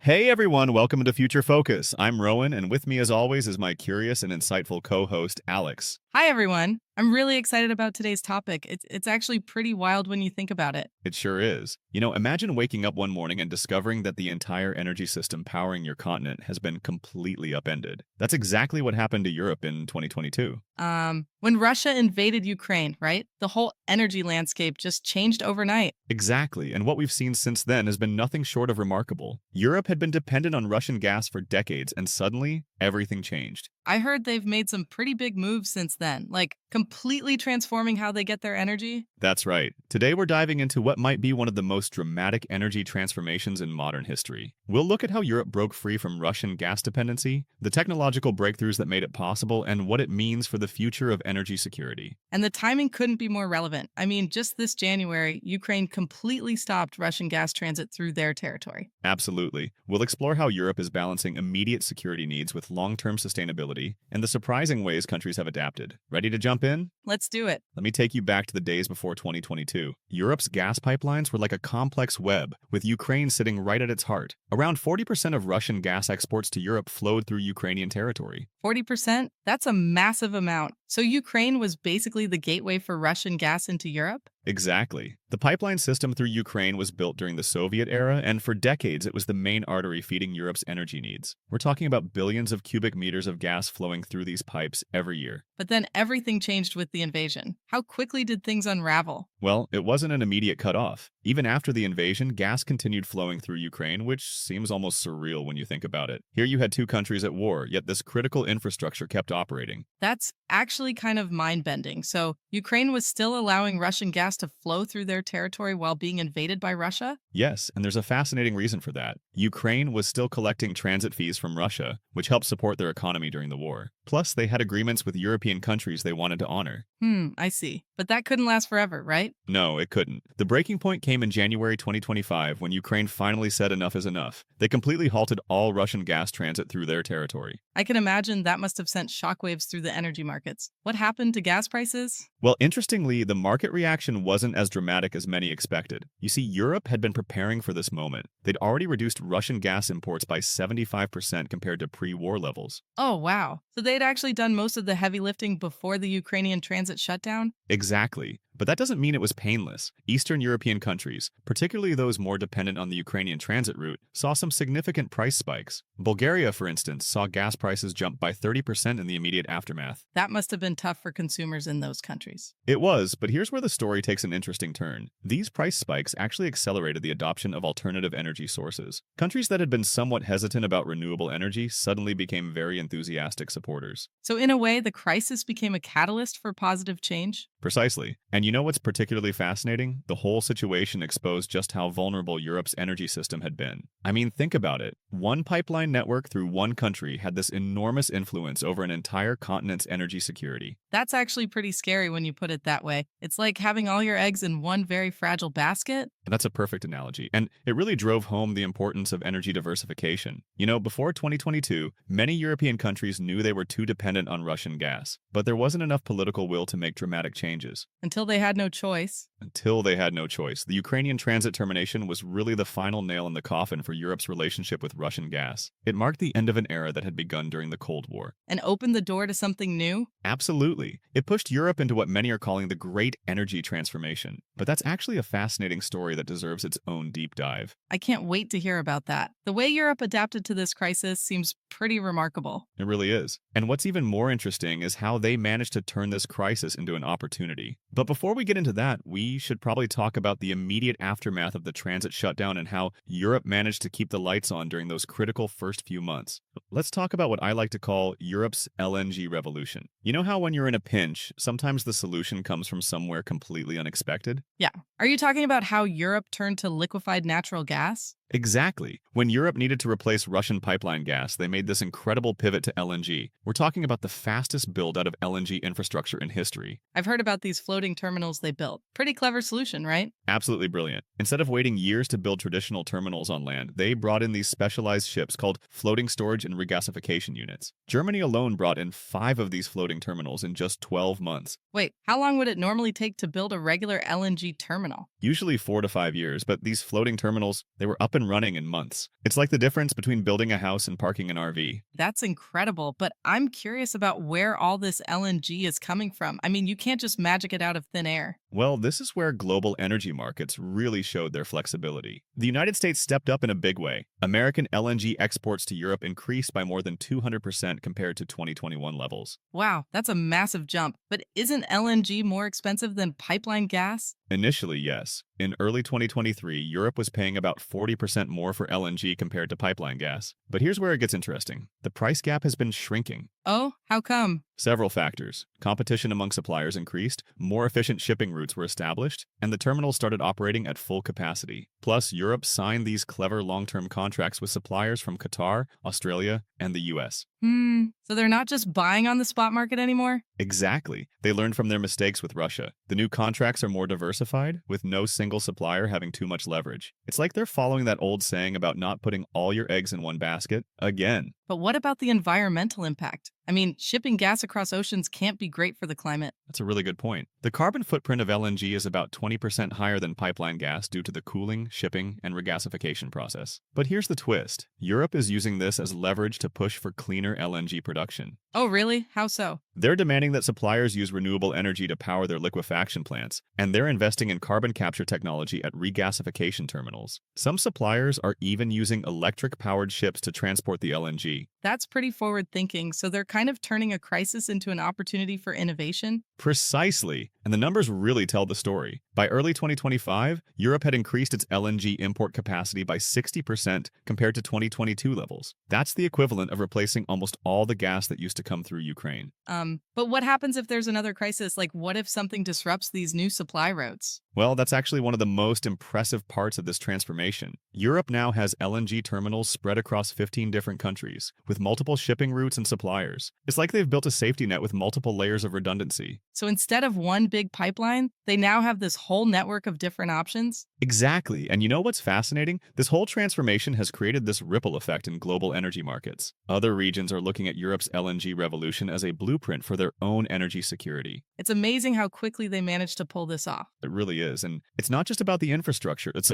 Hey everyone, welcome to Future Focus. I'm Rowan, and with me as always is my curious and insightful co-host, Alex. Hi, everyone. I'm really excited about today's topic. It's actually pretty wild when you think about it. It sure is. Imagine waking up one morning and discovering that the entire energy system powering your continent has been completely upended. That's exactly what happened to Europe in 2022. When Russia invaded Ukraine, right? The whole energy landscape just changed overnight. Exactly, and what we've seen since then has been nothing short of remarkable. Europe had been dependent on Russian gas for decades, and suddenly, everything changed. I heard they've made some pretty big moves since then, like completely transforming how they get their energy. That's right. Today we're diving into what might be one of the most dramatic energy transformations in modern history. We'll look at how Europe broke free from Russian gas dependency, the technological breakthroughs that made it possible, and what it means for the future of energy security. And the timing couldn't be more relevant. I mean, just this January, Ukraine completely stopped Russian gas transit through their territory. Absolutely. We'll explore how Europe is balancing immediate security needs with long-term sustainability and the surprising ways countries have adapted. Ready to jump in? Let's do it. Let me take you back to the days before 2022. Europe's gas pipelines were like a complex web, with Ukraine sitting right at its heart. Around 40% of Russian gas exports to Europe flowed through Ukrainian territory. 40%? That's a massive amount. So Ukraine was basically the gateway for Russian gas into Europe? Exactly. The pipeline system through Ukraine was built during the Soviet era, and for decades it was the main artery feeding Europe's energy needs. We're talking about billions of cubic meters of gas flowing through these pipes every year. But then everything changed with the invasion. How quickly did things unravel? Well, it wasn't an immediate cutoff. Even after the invasion, gas continued flowing through Ukraine, which seems almost surreal when you think about it. Here you had two countries at war, yet this critical infrastructure kept operating. That's actually kind of mind-bending. So Ukraine was still allowing Russian gas to flow through their territory while being invaded by Russia? Yes, and there's a fascinating reason for that. Ukraine was still collecting transit fees from Russia, which helped support their economy during the war. Plus, they had agreements with European countries they wanted to honor. I see. But that couldn't last forever, right? No, it couldn't. The breaking point came in January 2025 when Ukraine finally said enough is enough. They completely halted all Russian gas transit through their territory. I can imagine that must have sent shockwaves through the energy markets. What happened to gas prices? Well, interestingly, the market reaction wasn't as dramatic as many expected. You see, Europe had been preparing for this moment. They'd already reduced Russian gas imports by 75% compared to pre-war levels. Oh, wow. So they'd actually done most of the heavy lifting before the Ukrainian transit shutdown? Exactly. But that doesn't mean it was painless. Eastern European countries, particularly those more dependent on the Ukrainian transit route, saw some significant price spikes. Bulgaria, for instance, saw gas prices jump by 30% in the immediate aftermath. That must have been tough for consumers in those countries. It was, but here's where the story takes an interesting turn. These price spikes actually accelerated the adoption of alternative energy sources. Countries that had been somewhat hesitant about renewable energy suddenly became very enthusiastic supporters. So, in a way, the crisis became a catalyst for positive change? Precisely. And you know what's particularly fascinating? The whole situation exposed just how vulnerable Europe's energy system had been. I mean, think about it. One pipeline network through one country had this enormous influence over an entire continent's energy security. That's actually pretty scary when you put it that way. It's like having all your eggs in one very fragile basket. That's a perfect analogy, and it really drove home the importance of energy diversification. Before 2022, many European countries knew they were too dependent on Russian gas, but there wasn't enough political will to make dramatic changes. Until they had no choice. Until they had no choice. The Ukrainian transit termination was really the final nail in the coffin for Europe's relationship with Russian gas. It marked the end of an era that had begun during the Cold War. And opened the door to something new? Absolutely. It pushed Europe into what many are calling the Great Energy Transformation. But that's actually a fascinating story that deserves its own deep dive. I can't wait to hear about that. The way Europe adapted to this crisis seems pretty remarkable. It really is. And what's even more interesting is how they managed to turn this crisis into an opportunity. But before we get into that, we should probably talk about the immediate aftermath of the transit shutdown and how Europe managed to keep the lights on during those critical first few months. Let's talk about what I like to call Europe's LNG revolution. You know how when you're in a pinch, sometimes the solution comes from somewhere completely unexpected? Yeah. Are you talking about how Europe turned to liquefied natural gas? Exactly. When Europe needed to replace Russian pipeline gas, they made this incredible pivot to LNG. We're talking about the fastest build-out of LNG infrastructure in history. I've heard about these floating terminals they built. Pretty clever solution, right? Absolutely brilliant. Instead of waiting years to build traditional terminals on land, they brought in these specialized ships called floating storage and regasification units. Germany alone brought in 5 of these floating terminals in just 12 months. Wait, how long would it normally take to build a regular LNG terminal? Usually 4 to 5 years, but these floating terminals, they were up and running in months. It's like the difference between building a house and parking an RV. That's incredible, but I'm curious about where all this LNG is coming from. I mean, you can't just magic it out of thin air. Well, this is where global energy markets really showed their flexibility. The United States stepped up in a big way. American LNG exports to Europe increased by more than 200% compared to 2021 levels. Wow, that's a massive jump. But isn't LNG more expensive than pipeline gas? Initially, yes. In early 2023, Europe was paying about 40% more for LNG compared to pipeline gas. But here's where it gets interesting. The price gap has been shrinking. Oh, how come? Several factors. Competition among suppliers increased, more efficient shipping routes were established, and the terminal started operating at full capacity. Plus, Europe signed these clever long-term contracts with suppliers from Qatar, Australia, and the US. So they're not just buying on the spot market anymore? Exactly. They learned from their mistakes with Russia. The new contracts are more diversified, with no single supplier having too much leverage. It's like they're following that old saying about not putting all your eggs in one basket again. But what about the environmental impact? I mean, shipping gas across oceans can't be great for the climate. That's a really good point. The carbon footprint of LNG is about 20% higher than pipeline gas due to the cooling, shipping, and regasification process. But here's the twist. Europe is using this as leverage to push for cleaner LNG production. Oh, really? How so? They're demanding that suppliers use renewable energy to power their liquefaction plants, and they're investing in carbon capture technology at regasification terminals. Some suppliers are even using electric-powered ships to transport the LNG. That's pretty forward thinking, so they're kind of turning a crisis into an opportunity for innovation. Precisely, and the numbers really tell the story. By early 2025, Europe had increased its LNG import capacity by 60% compared to 2022 levels. That's the equivalent of replacing almost all the gas that used to come through Ukraine. But what happens if there's another crisis? Like, what if something disrupts these new supply routes? Well, that's actually one of the most impressive parts of this transformation. Europe now has LNG terminals spread across 15 different countries, with multiple shipping routes and suppliers. It's like they've built a safety net with multiple layers of redundancy. So instead of one big pipeline, they now have this whole network of different options? Exactly. And you know what's fascinating? This whole transformation has created this ripple effect in global energy markets. Other regions are looking at Europe's LNG revolution as a blueprint for their own energy security. It's amazing how quickly they managed to pull this off. It really is. And it's not just about the infrastructure. It's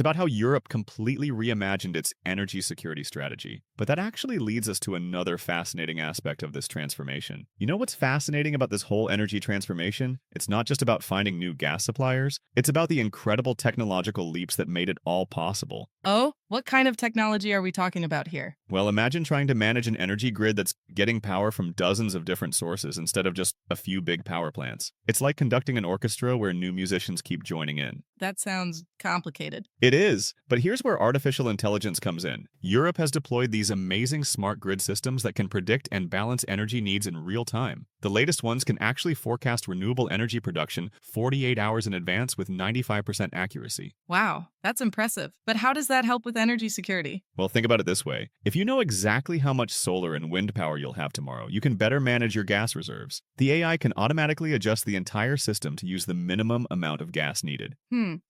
about how Europe completely reimagined its energy security strategy. But that actually leads us to another fascinating aspect of this transformation. You know what's fascinating about this whole energy transformation? It's not just about finding new gas suppliers. It's about the incredible technological leaps that made it all possible. Oh, what kind of technology are we talking about here? Well, imagine trying to manage an energy grid that's getting power from dozens of different sources instead of just a few big power plants. It's like conducting an orchestra where new musicians keep joining in. That sounds complicated. It is, but here's where artificial intelligence comes in. Europe has deployed these amazing smart grid systems that can predict and balance energy needs in real time. The latest ones can actually forecast renewable energy production 48 hours in advance with 95% accuracy. Wow, that's impressive. But how does that help with energy security? Well, think about it this way. If you know exactly how much solar and wind power you'll have tomorrow, you can better manage your gas reserves. The AI can automatically adjust the entire system to use the minimum amount of gas needed.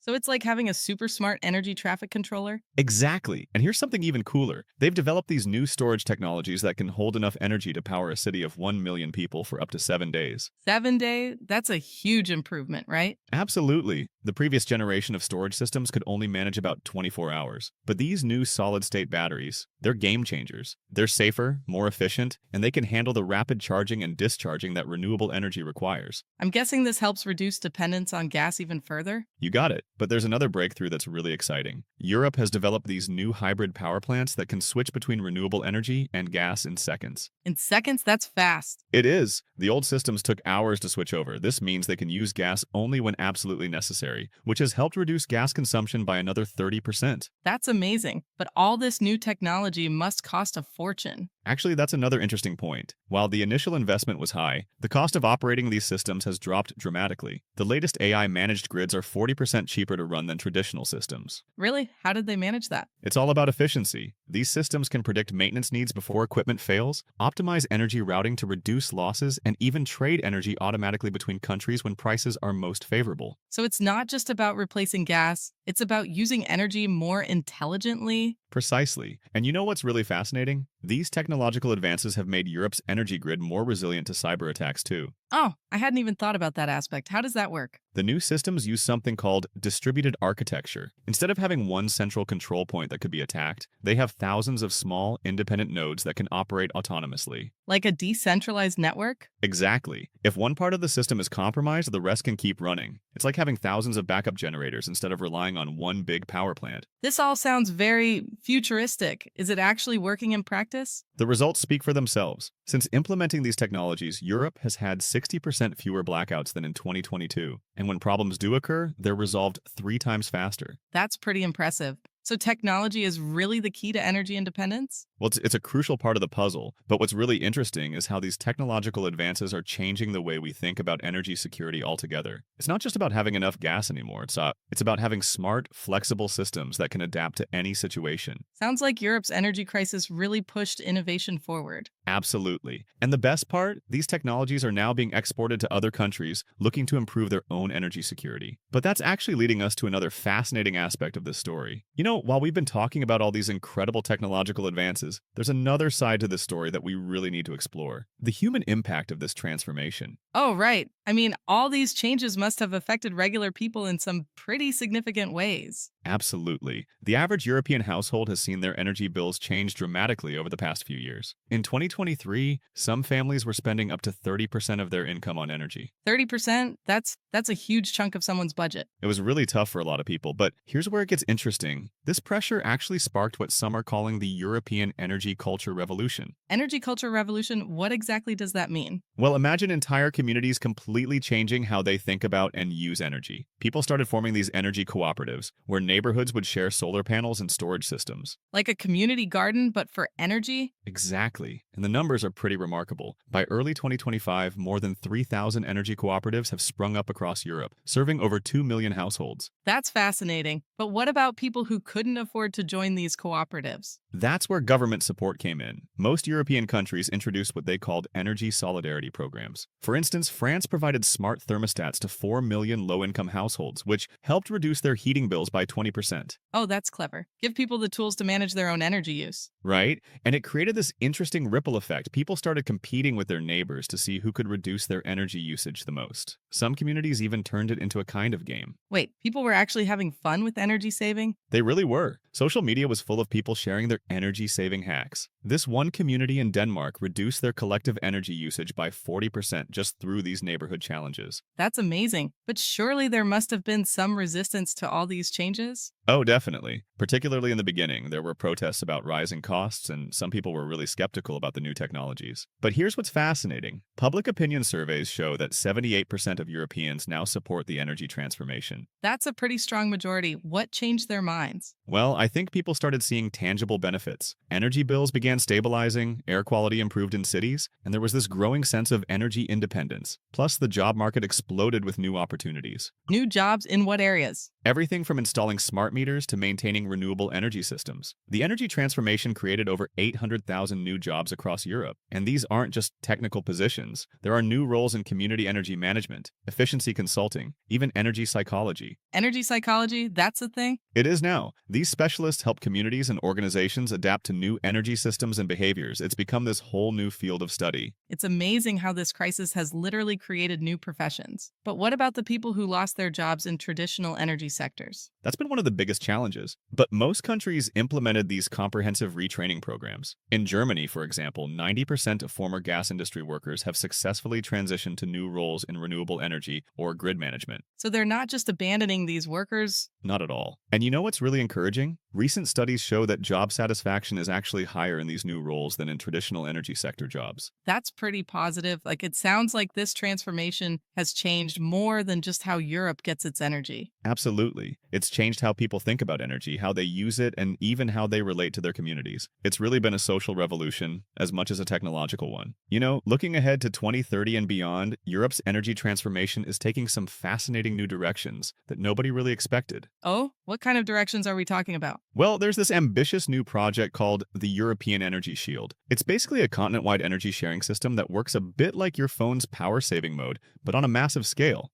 So it's like having a super smart energy traffic controller? Exactly. And here's something even cooler. They've developed these new storage technologies that can hold enough energy to power a city of 1 million people for up to 7 days. 7 days? That's a huge improvement, right? Absolutely. The previous generation of storage systems could only manage about 24 hours. But these new solid-state batteries, they're game changers. They're safer, more efficient, and they can handle the rapid charging and discharging that renewable energy requires. I'm guessing this helps reduce dependence on gas even further? You got it. But there's another breakthrough that's really exciting. Europe has developed these new hybrid power plants that can switch between renewable energy and gas in seconds. In seconds? That's fast. It is. The old systems took hours to switch over. This means they can use gas only when absolutely necessary, which has helped reduce gas consumption by another 30%. That's amazing. But all this new technology must cost a fortune. Actually, that's another interesting point. While the initial investment was high, the cost of operating these systems has dropped dramatically. The latest AI-managed grids are 40% cheaper to run than traditional systems. Really? How did they manage that? It's all about efficiency. These systems can predict maintenance needs before equipment fails, optimize energy routing to reduce losses, and even trade energy automatically between countries when prices are most favorable. So it's not just about replacing gas, it's about using energy more intelligently? Precisely. And you know what's really fascinating? These technological advances have made Europe's energy grid more resilient to cyber attacks, too. Oh, I hadn't even thought about that aspect. How does that work? The new systems use something called distributed architecture. Instead of having one central control point that could be attacked, they have thousands of small, independent nodes that can operate autonomously. Like a decentralized network? Exactly. If one part of the system is compromised, the rest can keep running. It's like having thousands of backup generators instead of relying on one big power plant. This all sounds very futuristic. Is it actually working in practice? The results speak for themselves. Since implementing these technologies, Europe has had 60% fewer blackouts than in 2022. And when problems do occur, they're resolved 3 times faster. That's pretty impressive. So technology is really the key to energy independence? Well, it's a crucial part of the puzzle, but what's really interesting is how these technological advances are changing the way we think about energy security altogether. It's not just about having enough gas anymore, it's about having smart, flexible systems that can adapt to any situation. Sounds like Europe's energy crisis really pushed innovation forward. Absolutely. And the best part, these technologies are now being exported to other countries looking to improve their own energy security. But that's actually leading us to another fascinating aspect of this story. You know, while we've been talking about all these incredible technological advances, there's another side to this story that we really need to explore: the human impact of this transformation. Oh, right. I mean, all these changes must have affected regular people in some pretty significant ways. Absolutely. The average European household has seen their energy bills change dramatically over the past few years. In 2023, some families were spending up to 30% of their income on energy. 30%? That's a huge chunk of someone's budget. It was really tough for a lot of people, but here's where it gets interesting. This pressure actually sparked what some are calling the European energy culture revolution. Energy culture revolution, what exactly does that mean? Well, imagine entire communities completely changing how they think about and use energy. People started forming these energy cooperatives, where neighborhoods would share solar panels and storage systems. Like a community garden, but for energy? Exactly. And the numbers are pretty remarkable. By early 2025, more than 3,000 energy cooperatives have sprung up across Europe, serving over 2 million households. That's fascinating. But what about people who couldn't afford to join these cooperatives? That's where government support came in. Most European countries introduced what they called energy solidarity programs. For instance, France provided smart thermostats to 4 million low-income households, which helped reduce their heating bills by 20%. Oh, that's clever. Give people the tools to manage their own energy use. Right? And it created this interesting ripple effect. People started competing with their neighbors to see who could reduce their energy usage the most. Some communities even turned it into a kind of game. Wait, people were actually having fun with energy saving? They really were. Social media was full of people sharing their energy-saving hacks. This one community in Denmark reduced their collective energy usage by 40% just through these neighborhood challenges. That's amazing. But surely there must have been some resistance to all these changes? Oh, definitely. Particularly in the beginning, there were protests about rising costs, and some people were really skeptical about the new technologies. But here's what's fascinating. Public opinion surveys show that 78% of Europeans now support the energy transformation. That's a pretty strong majority. What changed their minds? Well, I think people started seeing tangible benefits. Energy bills began stabilizing, air quality improved in cities, and there was this growing sense of energy independence. Plus, the job market exploded with new opportunities. New jobs in what areas? Everything from installing smart meters to maintaining renewable energy systems. The energy transformation created over 800,000 new jobs across Europe. And these aren't just technical positions. There are new roles in community energy management, efficiency consulting, even energy psychology. Energy psychology, that's a thing? It is now. These specialists help communities and organizations adapt to new energy systems and behaviors. It's become this whole new field of study. It's amazing how this crisis has literally created new professions. But what about the people who lost their jobs in traditional energy sectors? That's been one of the biggest challenges. But most countries implemented these comprehensive retraining programs. In Germany, for example, 90% of former gas industry workers have successfully transitioned to new roles in renewable energy or grid management. So they're not just abandoning these workers? Not at all. And you know what's really encouraging? Recent studies show that job satisfaction is actually higher in these new roles than in traditional energy sector jobs. That's pretty positive. Like, it sounds like this transformation has changed more than just how Europe gets its energy. Absolutely. It's changed how people think about energy, how they use it, and even how they relate to their communities. It's really been a social revolution as much as a technological one. You know, looking ahead to 2030 and beyond, Europe's energy transformation is taking some fascinating new directions that nobody really expected. Oh, what kind of directions are we talking about? Well, there's this ambitious new project called the European Energy Shield. It's basically a continent wide energy sharing system that works a bit like your phone's power saving mode, but on a massive scale.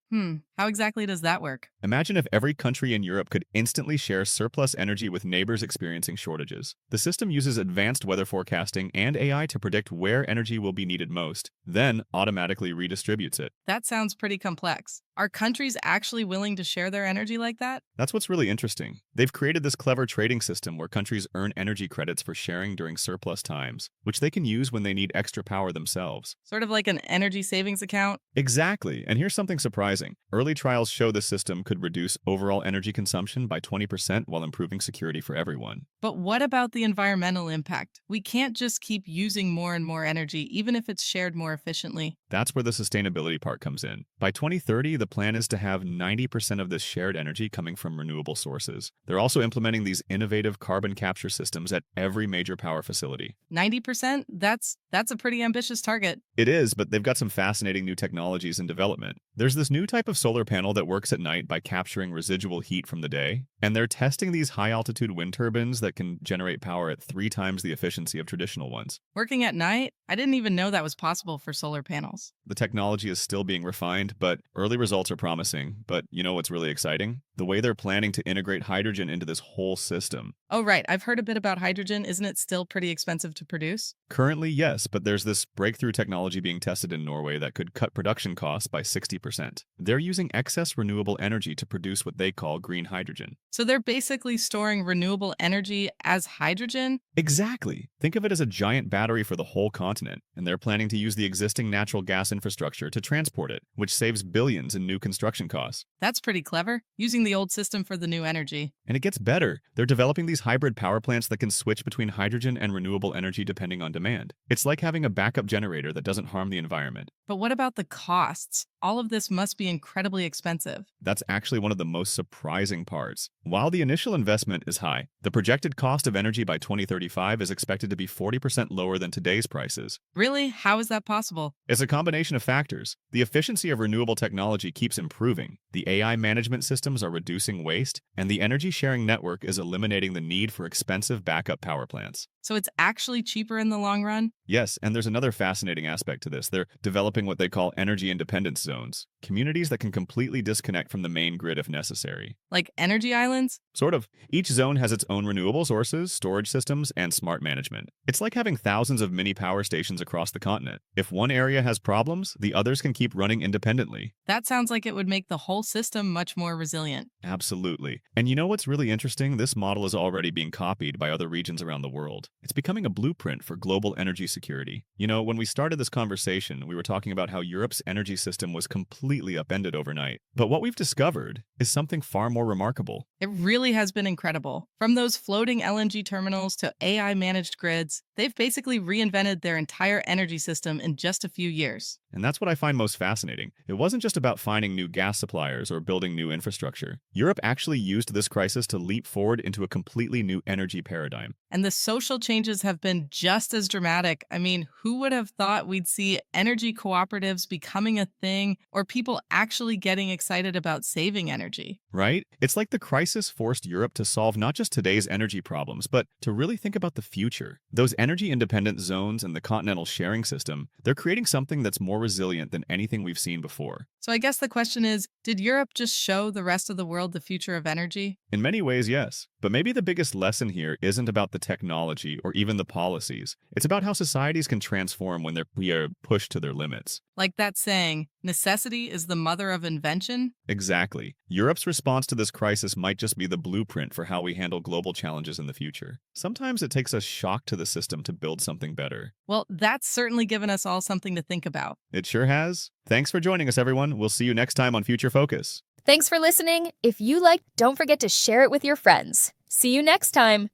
How exactly does that work? Imagine if every country in Europe could instantly share surplus energy with neighbors experiencing shortages. The system uses advanced weather forecasting and AI to predict where energy will be needed most, then automatically redistributes it. That sounds pretty complex. Are countries actually willing to share their energy like that? That's what's really interesting. They've created this clever trading system where countries earn energy credits for sharing during surplus times, which they can use when they need extra power themselves. Sort of like an energy savings account? Exactly. And here's something surprising. Early trials show the system could reduce overall energy consumption by 20% while improving security for everyone. But what about the environmental impact? We can't just keep using more and more energy, even if it's shared more efficiently. That's where the sustainability part comes in. By 2030, the plan is to have 90% of this shared energy coming from renewable sources. They're also implementing these innovative carbon capture systems at every major power facility. 90%? That's a pretty ambitious target. It is, but they've got some fascinating new technologies in development. There's this new type of solar panel that works at night by capturing residual heat from the day, and they're testing these high-altitude wind turbines that can generate power at 3 times the efficiency of traditional ones. Working at night? I didn't even know that was possible for solar panels. The technology is still being refined, but early results are promising. But you know what's really exciting? The way they're planning to integrate hydrogen into this whole system. Oh, right. I've heard a bit about hydrogen. Isn't it still pretty expensive to produce? Currently, yes, but there's this breakthrough technology being tested in Norway that could cut production costs by 60%. They're using excess renewable energy to produce what they call green hydrogen. So they're basically storing renewable energy as hydrogen? Exactly. Think of it as a giant battery for the whole continent, and they're planning to use the existing natural gas infrastructure to transport it, which saves billions in new construction costs. That's pretty clever, using the old system for the new energy. And it gets better. They're developing these hybrid power plants that can switch between hydrogen and renewable energy depending on demand. It's like having a backup generator that doesn't harm the environment. But what about the costs? All of this must be incredibly expensive. That's actually one of the most surprising parts. While the initial investment is high, the projected cost of energy by 2035 is expected to be 40% lower than today's prices. Really? How is that possible? It's a combination of factors. The efficiency of renewable technology keeps improving, the AI management systems are reducing waste, and the energy sharing network is eliminating the need for expensive backup power plants. So it's actually cheaper in the long run? Yes, and there's another fascinating aspect to this. They're developing what they call energy independence zones, communities that can completely disconnect from the main grid if necessary. Like energy islands? Sort of. Each zone has its own renewable sources, storage systems, and smart management. It's like having thousands of mini power stations across the continent. If one area has problems, the others can keep running independently. That sounds like it would make the whole system much more resilient. Absolutely. And you know what's really interesting? This model is already being copied by other regions around the world. It's becoming a blueprint for global energy security. You know, when we started this conversation, we were talking about how Europe's energy system was completely upended overnight. But what we've discovered is something far more remarkable. It really has been incredible. From those floating LNG terminals to AI managed grids, they've basically reinvented their entire energy system in just a few years. And that's what I find most fascinating. It wasn't just about finding new gas suppliers or building new infrastructure. Europe actually used this crisis to leap forward into a completely new energy paradigm. And the social changes have been just as dramatic. I mean, who would have thought we'd see energy cooperatives becoming a thing or people actually getting excited about saving energy? Right? It's like the crisis forced Europe to solve not just today's energy problems, but to really think about the future. Those energy independent zones and the continental sharing system, they're creating something that's more resilient than anything we've seen before. So I guess the question is, did Europe just show the rest of the world the future of energy? In many ways, yes. But maybe the biggest lesson here isn't about the technology or even the policies. It's about how societies can transform when we are pushed to their limits. Like that saying, necessity is the mother of invention? Exactly. Europe's response to this crisis might just be the blueprint for how we handle global challenges in the future. Sometimes it takes a shock to the system to build something better. Well, that's certainly given us all something to think about. It sure has. Thanks for joining us, everyone. We'll see you next time on Future Focus. Thanks for listening. If you liked, don't forget to share it with your friends. See you next time.